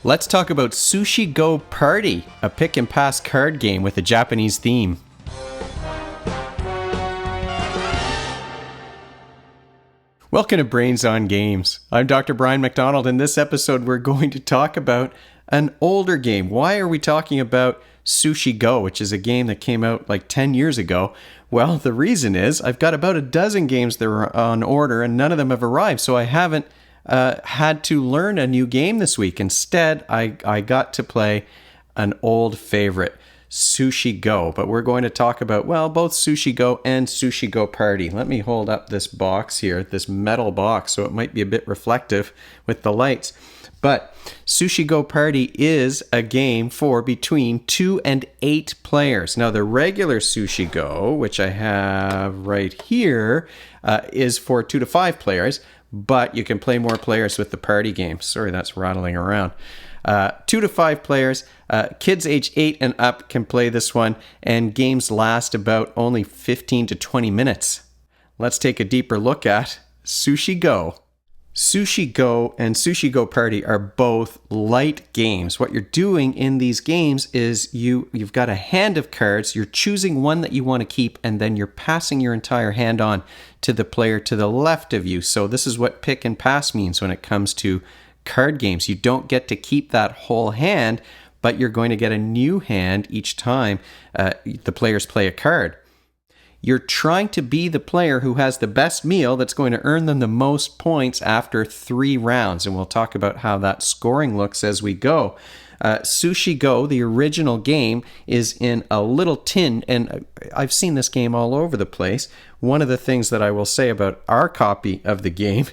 Let's talk about Sushi Go Party, a pick and pass card game with a Japanese theme. Welcome to Brains on Games. I'm Dr. Brian McDonald. In this episode, we're going to talk about an older game. Why are we talking about Sushi Go, which is a game that came out like 10 years ago? Well, the reason is I've got about a dozen games that are on order and none of them have arrived, so I haven't had to learn a new game this week. Instead, I got to play an old favorite, Sushi Go. But we're going to talk about, well, both Sushi Go and Sushi Go Party. Let me hold up this box here, this metal box, so it might be a bit reflective with the lights. But Sushi Go Party is a game for between 2 and 8 players. Now, the regular Sushi Go, which I have right here, is for 2 to 5 players. But you can play more players with the party game. Sorry, that's rattling around. 2 to 5 players. Kids age 8 and up can play this one. And games last about only 15 to 20 minutes. Let's take a deeper look at Sushi Go. Sushi Go and Sushi Go Party are both light games. What you're doing in these games is you've got a hand of cards, you're choosing one that you want to keep, and then you're passing your entire hand on to the player to the left of you. So this is what pick and pass means when it comes to card games. You don't get to keep that whole hand, but you're going to get a new hand each time the players play a card. You're trying to be the player who has the best meal that's going to earn them the most points after 3 rounds. And we'll talk about how that scoring looks as we go. Sushi Go, the original game, is in a little tin, and I've seen this game all over the place. One of the things that I will say about our copy of the game,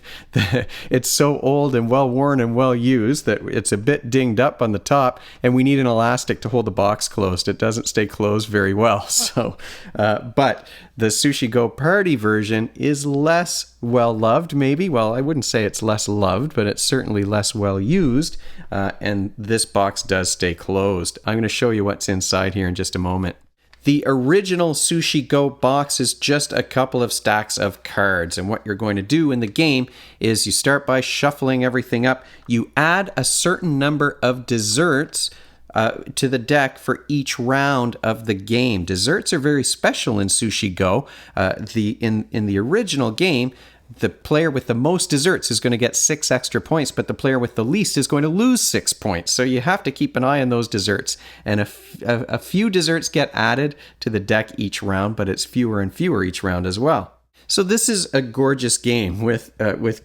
it's so old and well worn and well used that it's a bit dinged up on the top, and we need an elastic to hold the box closed. It doesn't stay closed very well. So, but the Sushi Go Party version is less well loved, maybe. Well, I wouldn't say it's less loved, but it's certainly less well used. And this box does stay closed. I'm going to show you what's inside here in just a moment. The original Sushi Go box is just a couple of stacks of cards. And what you're going to do in the game is you start by shuffling everything up. You add a certain number of desserts to the deck for each round of the game. Desserts are very special in Sushi Go. In the original game, the player with the most desserts is going to get 6 extra points, but the player with the least is going to lose 6 points. So you have to keep an eye on those desserts. And a few desserts get added to the deck each round, but it's fewer and fewer each round as well. So this is a gorgeous game with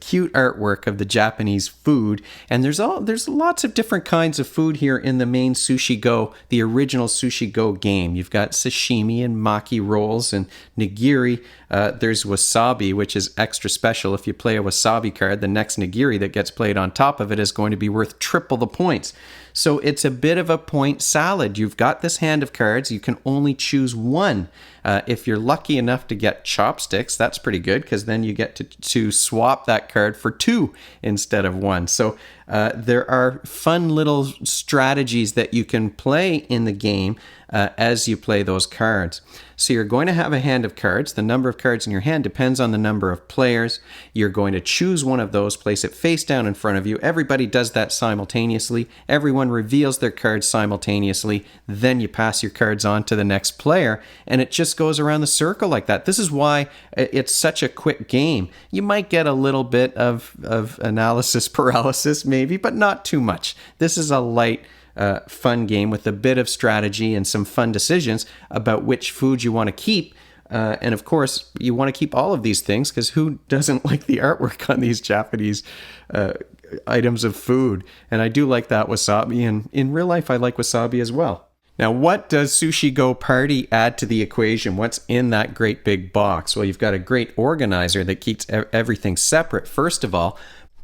cute artwork of the Japanese food, and there's lots of different kinds of food here in the main Sushi Go, the original Sushi Go game. You've got sashimi and maki rolls and nigiri. There's wasabi, which is extra special. If you play a wasabi card, the next nigiri that gets played on top of it is going to be worth triple the points. So it's a bit of a point salad. You've got this hand of cards. You can only choose one. If you're lucky enough to get chopsticks, that's pretty good because then you get to swap that card for 2 instead of 1. So there are fun little strategies that you can play in the game as you play those cards. So you're going to have a hand of cards. The number of cards in your hand depends on the number of players. You're going to choose one of those, place it face down in front of you. Everybody does that simultaneously. Everyone reveals their cards simultaneously. Then you pass your cards on to the next player, and it just goes around the circle like that. This is why it's such a quick game. You might get a little bit of analysis paralysis maybe, but not too much. This is a light fun game with a bit of strategy and some fun decisions about which food you want to keep. And of course, you want to keep all of these things because who doesn't like the artwork on these Japanese items of food? And I do like that wasabi, and in real life, I like wasabi as well. Now, what does Sushi Go Party add to the equation? What's in that great big box? Well, you've got a great organizer that keeps everything separate, first of all.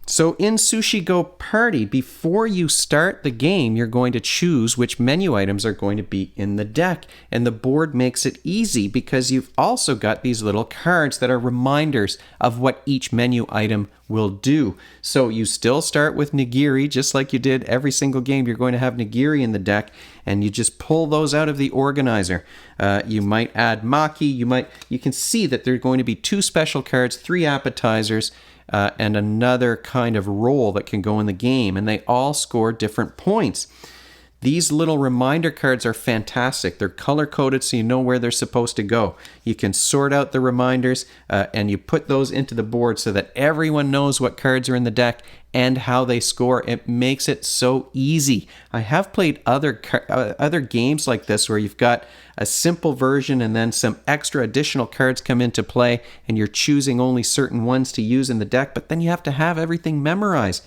So in Sushi Go Party, before you start the game, you're going to choose which menu items are going to be in the deck. And the board makes it easy because you've also got these little cards that are reminders of what each menu item will do. So you still start with nigiri, just like you did every single game. You're going to have nigiri in the deck, and you just pull those out of the organizer. You might add maki. You can see that there are going to be 2 special cards, 3 appetizers, and another kind of role that can go in the game, and they all score different points. These little reminder cards are fantastic. They're color-coded so you know where they're supposed to go. You can sort out the reminders and you put those into the board so that everyone knows what cards are in the deck and how they score. It makes it so easy. I have played other games like this where you've got a simple version and then some extra additional cards come into play and you're choosing only certain ones to use in the deck, but then you have to have everything memorized.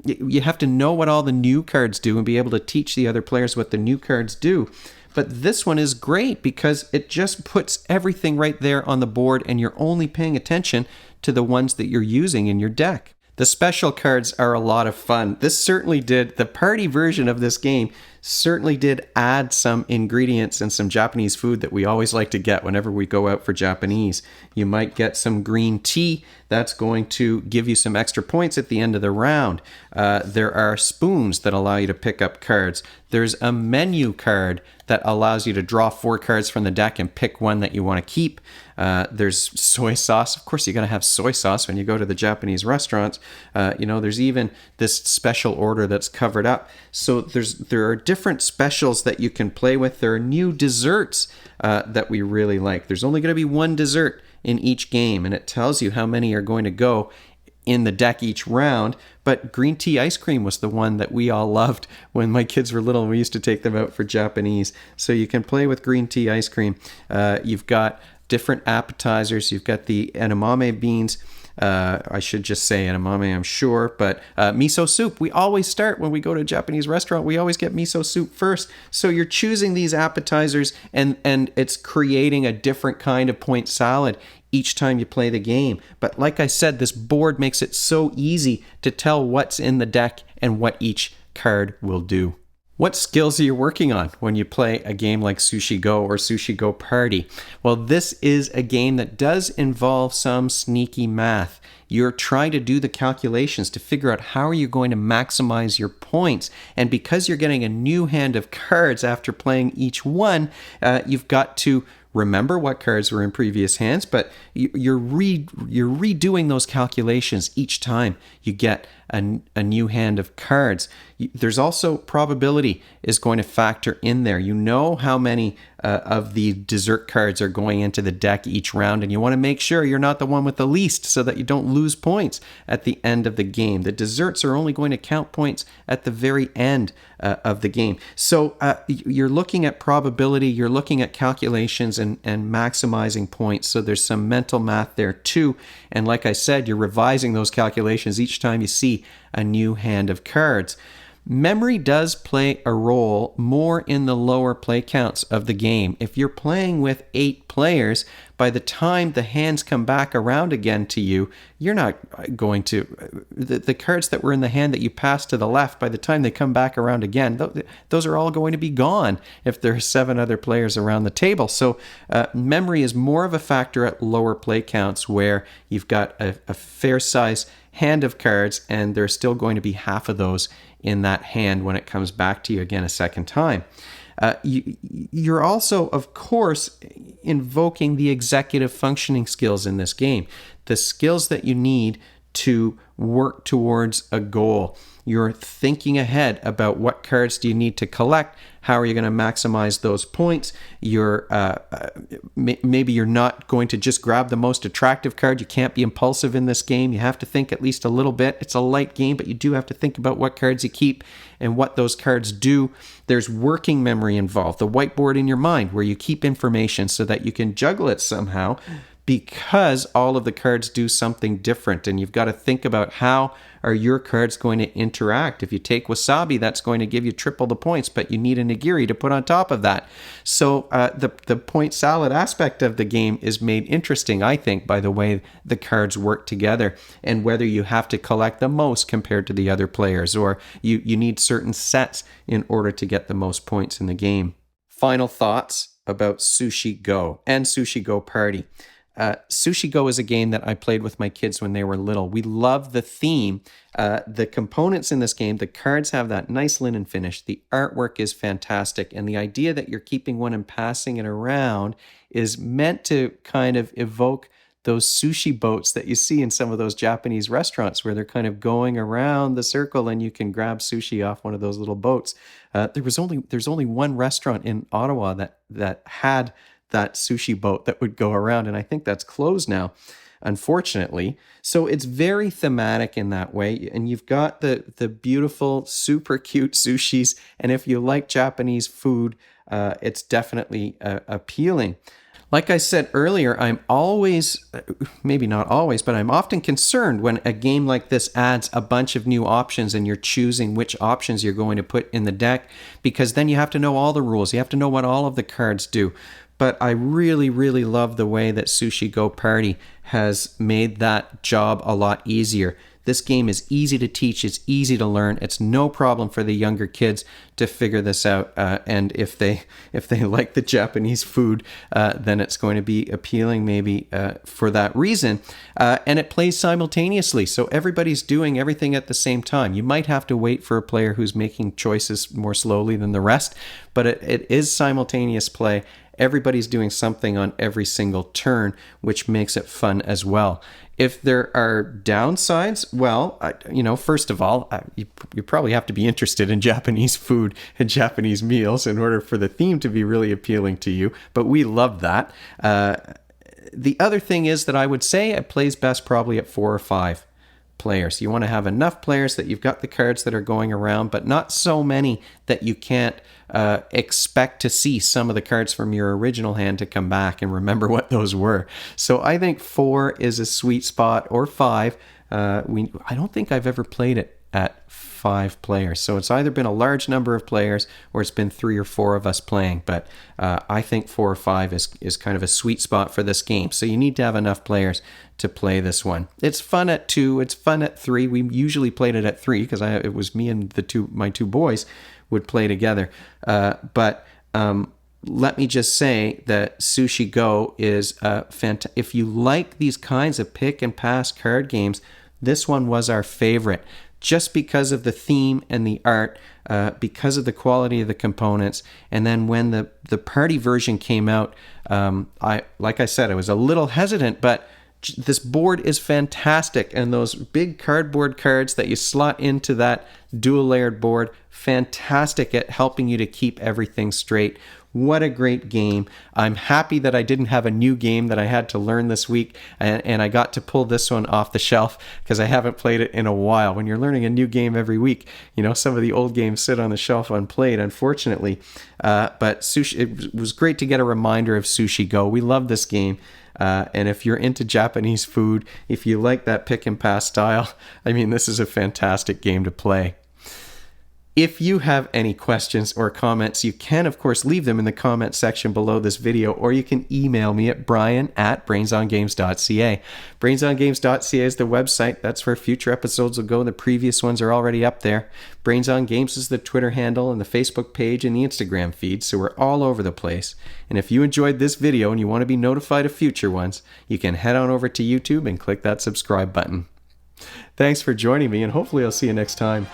You have to know what all the new cards do and be able to teach the other players what the new cards do. But this one is great because it just puts everything right there on the board and you're only paying attention to the ones that you're using in your deck. The special cards are a lot of fun. This certainly did, the party version of this game certainly did add some ingredients and some Japanese food that we always like to get whenever we go out for Japanese. You might get some green tea. That's going to give you some extra points at the end of the round. There are spoons that allow you to pick up cards. There's a menu card that allows you to draw 4 cards from the deck and pick one that you want to keep. There's soy sauce. Of course, you're going to have soy sauce when you go to the Japanese restaurants. There's even this special order that's covered up. So there are different specials that you can play with. There are new desserts that we really like. There's only going to be one dessert in each game, and it tells you how many are going to go in the deck each round. But green tea ice cream was the one that we all loved when my kids were little. We used to take them out for Japanese. So you can play with green tea ice cream. You've got different appetizers. You've got the edamame beans. I should just say edamame, I'm sure, but miso soup. We always start when we go to a Japanese restaurant. We always get miso soup first. So you're choosing these appetizers and it's creating a different kind of point salad each time you play the game. But like I said, this board makes it so easy to tell what's in the deck and what each card will do. What skills are you working on when you play a game like Sushi Go or Sushi Go Party? Well, this is a game that does involve some sneaky math. You're trying to do the calculations to figure out how are you going to maximize your points. And because you're getting a new hand of cards after playing each one, you've got to remember what cards were in previous hands, but you're redoing those calculations each time you get a new hand of cards. There's also probability is going to factor in there. You know how many of the dessert cards are going into the deck each round, and you want to make sure you're not the one with the least so that you don't lose points at the end of the game. The desserts are only going to count points at the very end of the game. So you're looking at probability, you're looking at calculations and maximizing points. So there's some mental math there too. And like I said, you're revising those calculations each time you see a new hand of cards. Memory does play a role more in the lower play counts of the game. If you're playing with 8 players, by the time the hands come back around again to you, you're not going to... The cards that were in the hand that you passed to the left, by the time they come back around again, those are all going to be gone if there are 7 other players around the table. So memory is more of a factor at lower play counts where you've got a fair size hand of cards and there's still going to be half of those in that hand when it comes back to you again a second time. You're also, of course, invoking the executive functioning skills in this game, the skills that you need to work towards a goal. You're thinking ahead about what cards do you need to collect, how are you going to maximize those points. Maybe you're not going to just grab the most attractive card. You can't be impulsive in this game. You have to think at least a little bit. It's a light game, but you do have to think about what cards you keep and what those cards do. There's working memory involved, the whiteboard in your mind where you keep information so that you can juggle it somehow, because all of the cards do something different, and you've got to think about how are your cards going to interact. If you take wasabi, that's going to give you triple the points, but you need a nigiri to put on top of that. So the point salad aspect of the game is made interesting, I think, by the way the cards work together and whether you have to collect the most compared to the other players, or you need certain sets in order to get the most points in the game. Final thoughts about Sushi Go and Sushi Go Party. Sushi Go is a game that I played with my kids when they were little. We love the theme. The components in this game, the cards have that nice linen finish. The artwork is fantastic. And the idea that you're keeping one and passing it around is meant to kind of evoke those sushi boats that you see in some of those Japanese restaurants where they're kind of going around the circle and you can grab sushi off one of those little boats. There's only one restaurant in Ottawa that had that sushi boat that would go around, and I think that's closed now, unfortunately. So it's very thematic in that way, and you've got the beautiful, super cute sushis, and if you like Japanese food, it's definitely appealing. Like I said earlier, I'm always, maybe not always, but I'm often concerned when a game like this adds a bunch of new options and you're choosing which options you're going to put in the deck, because then you have to know all the rules. You have to know what all of the cards do. But I really, really love the way that Sushi Go Party has made that job a lot easier. This game is easy to teach. It's easy to learn. It's no problem for the younger kids to figure this out. And if they like the Japanese food, then it's going to be appealing maybe for that reason. And it plays simultaneously, so everybody's doing everything at the same time. You might have to wait for a player who's making choices more slowly than the rest, but it is simultaneous play. Everybody's doing something on every single turn, which makes it fun as well. If there are downsides, well, first of all, you probably have to be interested in Japanese food and Japanese meals in order for the theme to be really appealing to you. But we love that. The other thing is that I would say it plays best probably at 4 or 5 players. You want to have enough players that you've got the cards that are going around, but not so many that you can't expect to see some of the cards from your original hand to come back and remember what those were. So I think 4 is a sweet spot, or 5. I don't think I've ever played it at 5 players. So it's either been a large number of players or it's been 3 or 4 of us playing. But I think 4 or 5 is kind of a sweet spot for this game. So you need to have enough players to play this one. It's fun at 2. It's fun at 3. We usually played it at 3 because it was me and my two boys would play together. But let me just say that Sushi Go is fantastic. If you like these kinds of pick and pass card games, this one was our favorite, just because of the theme and the art, because of the quality of the components. And then when the party version came out, like I said, I was a little hesitant, but this board is fantastic, and those big cardboard cards that you slot into that dual layered board, fantastic at helping you to keep everything straight. What a great game. I'm happy that I didn't have a new game that I had to learn this week, and I got to pull this one off the shelf because I haven't played it in a while. When you're learning a new game every week, some of the old games sit on the shelf unplayed, unfortunately. But it was great to get a reminder of Sushi Go. We love this game. And if you're into Japanese food, if you like that pick and pass style, this is a fantastic game to play. If you have any questions or comments, you can, of course, leave them in the comment section below this video, or you can email me at brian@brainsongames.ca. Brainsongames.ca is the website. That's where future episodes will go. The previous ones are already up there. Brains on Games is the Twitter handle and the Facebook page and the Instagram feed, so we're all over the place. And if you enjoyed this video and you want to be notified of future ones, you can head on over to YouTube and click that subscribe button. Thanks for joining me, and hopefully I'll see you next time.